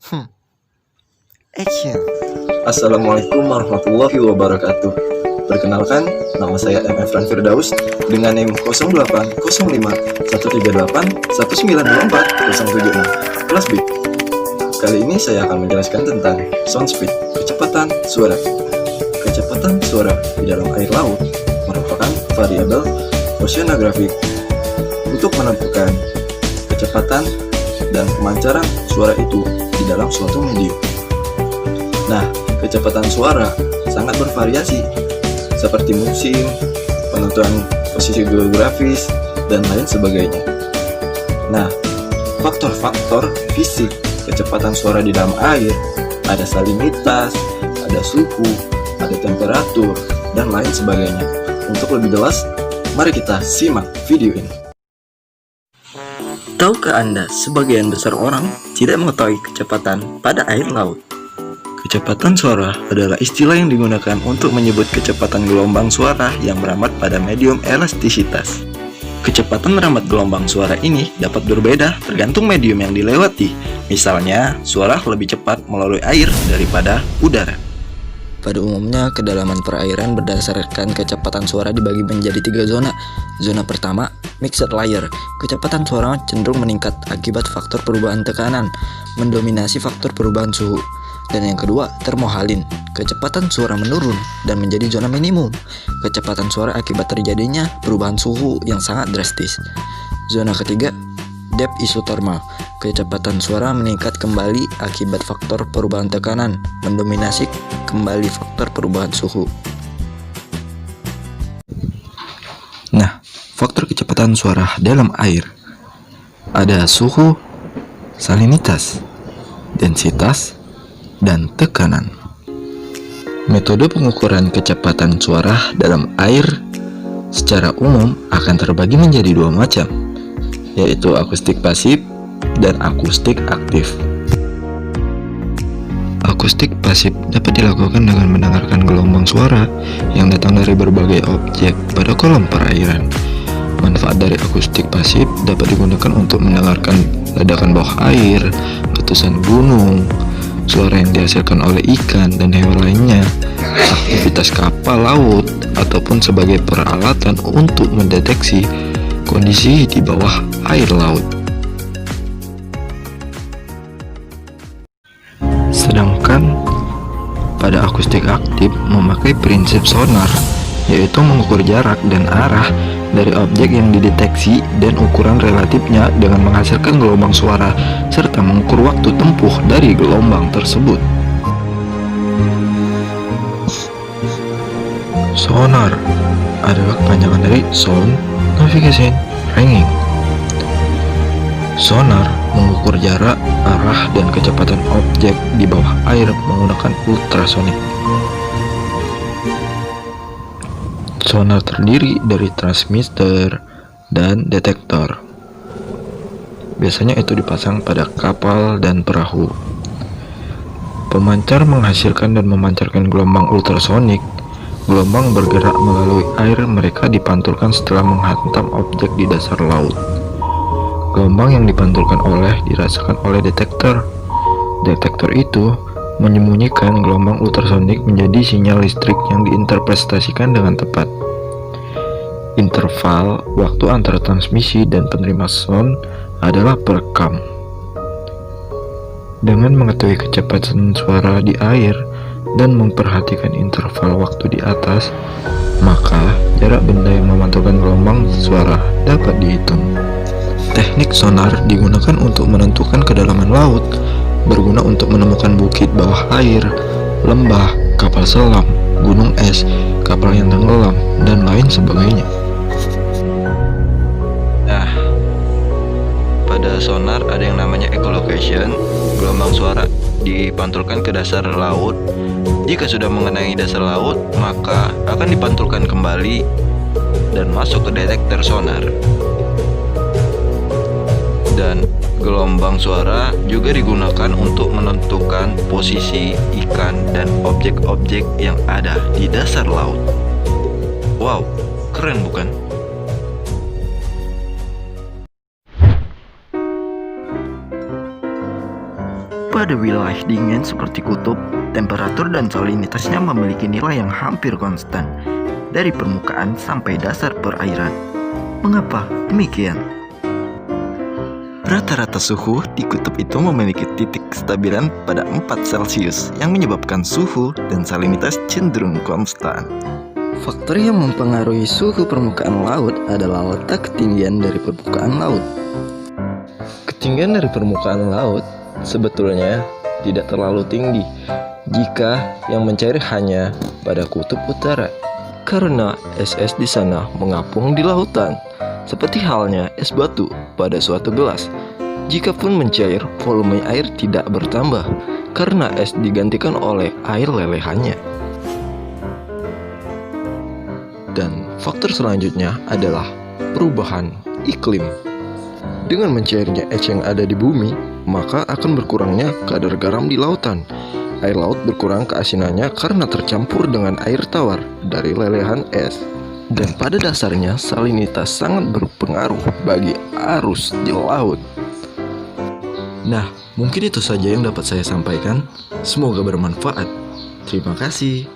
Action. Assalamualaikum warahmatullahi wabarakatuh. Perkenalkan, nama saya MF Ran Firdaus dengan NIM 0805-138-1924-076 kelas B. Kali ini saya akan menjelaskan tentang sound speed, kecepatan suara. Kecepatan suara di dalam air laut merupakan variabel oceanografik untuk menentukan kecepatan dan pemancaran suara itu di dalam suatu medium. Nah, kecepatan suara sangat bervariasi, seperti musim, penentuan posisi geografis, dan lain sebagainya. Nah, faktor-faktor fisik kecepatan suara di dalam air ada salinitas, ada suhu, ada temperatur, dan lain sebagainya. Untuk lebih jelas, mari kita simak video ini. Tahukah Anda, sebagian besar orang tidak mengetahui kecepatan pada air laut? Kecepatan suara adalah istilah yang digunakan untuk menyebut kecepatan gelombang suara yang beramat pada medium elastisitas. Kecepatan merambat gelombang suara ini dapat berbeda tergantung medium yang dilewati. Misalnya, suara lebih cepat melalui air daripada udara. Pada umumnya, kedalaman perairan berdasarkan kecepatan suara dibagi menjadi 3 zona. Zona pertama, mixed layer. Kecepatan suara cenderung meningkat akibat faktor perubahan tekanan, mendominasi faktor perubahan suhu. Dan yang kedua, termohalin. Kecepatan suara menurun dan menjadi zona minimum. Kecepatan suara akibat terjadinya perubahan suhu yang sangat drastis. Zona ketiga, depth isothermal. Kecepatan suara meningkat kembali akibat faktor perubahan tekanan, mendominasi kembali faktor perubahan suhu. Nah, faktor kecepatan suara dalam air ada suhu, salinitas, densitas, dan tekanan. Metode pengukuran kecepatan suara dalam air secara umum akan terbagi menjadi 2 macam, yaitu akustik pasif dan akustik aktif. Akustik pasif dapat dilakukan dengan mendengarkan gelombang suara yang datang dari berbagai objek pada kolam perairan. Manfaat dari akustik pasif dapat digunakan untuk mendengarkan ledakan bawah air, letusan gunung, suara yang dihasilkan oleh ikan dan hewan lainnya, aktivitas kapal laut, ataupun sebagai peralatan untuk mendeteksi kondisi di bawah air laut. Sedangkan pada akustik aktif memakai prinsip sonar, yaitu mengukur jarak dan arah dari objek yang dideteksi dan ukuran relatifnya dengan menghasilkan gelombang suara serta mengukur waktu tempuh dari gelombang tersebut. Sonar adalah kepanjangan dari Sound Navigation Ranging. Sonar mengukur jarak, arah, dan kecepatan objek di bawah air menggunakan ultrasonik. Sonar terdiri dari transmitter dan detektor. Biasanya itu dipasang pada kapal dan perahu. Pemancar menghasilkan dan memancarkan gelombang ultrasonik. Gelombang bergerak melalui air, mereka dipantulkan setelah menghantam objek di dasar laut. Gelombang yang dipantulkan dirasakan oleh detektor. Detektor itu menyembunyikan gelombang ultrasonik menjadi sinyal listrik yang diinterpretasikan dengan tepat. Interval waktu antara transmisi dan penerima sound adalah perekam. Dengan mengetahui kecepatan suara di air dan memperhatikan interval waktu di atas, maka jarak benda yang memantulkan gelombang suara dapat dihitung. Teknik sonar digunakan untuk menentukan kedalaman laut, berguna untuk menemukan bukit bawah air, lembah, kapal selam, gunung es, kapal yang tenggelam, dan lain sebagainya. Nah, pada sonar ada yang namanya echolocation. Gelombang suara dipantulkan ke dasar laut. Jika sudah mengenai dasar laut, maka akan dipantulkan kembali dan masuk ke detektor sonar. Dan gelombang suara juga digunakan untuk menentukan posisi ikan dan objek-objek yang ada di dasar laut. Wow, keren bukan? Pada wilayah dingin seperti kutub, temperatur dan salinitasnya memiliki nilai yang hampir konstan dari permukaan sampai dasar perairan. Mengapa demikian? Rata-rata suhu di kutub itu memiliki titik kestabilan pada 4 Celcius yang menyebabkan suhu dan salinitas cenderung konstan. Faktor yang mempengaruhi suhu permukaan laut adalah letak ketinggian dari permukaan laut. Ketinggian dari permukaan laut sebetulnya tidak terlalu tinggi jika yang mencair hanya pada kutub utara, karena es-es di sana mengapung di lautan, seperti halnya es batu pada suatu gelas. Jikapun mencair, volume air tidak bertambah karena es digantikan oleh air lelehannya. Dan faktor selanjutnya adalah perubahan iklim. Dengan mencairnya es yang ada di bumi, maka akan berkurangnya kadar garam di lautan. Air laut berkurang keasinannya karena tercampur dengan air tawar dari lelehan es. Dan pada dasarnya salinitas sangat berpengaruh bagi arus di laut. Nah, mungkin itu saja yang dapat saya sampaikan. Semoga bermanfaat. Terima kasih.